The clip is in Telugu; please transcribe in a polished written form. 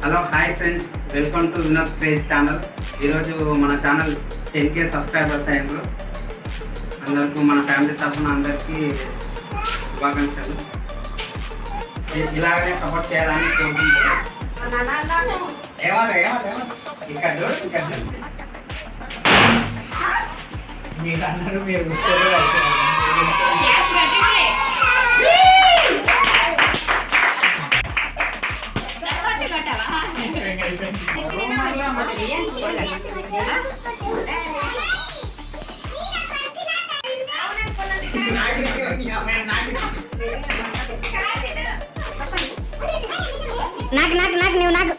Hello hi friends, welcome to Vinod craze channel. ఈరోజు మన ఛానల్ 10K సబ్స్క్రైబర్స్ అయ్యారు. అందరికీ మన ఫ్యామిలీ తరఫున అందరికీ శుభాకాంక్షలు. ఇలాగనే సపోర్ట్ చేయాలని కోరుకుంటున్నాను. ఇక్కడ మీరు అందరూ మీరు నాకు నాకు నాకు నువ్వు నాకు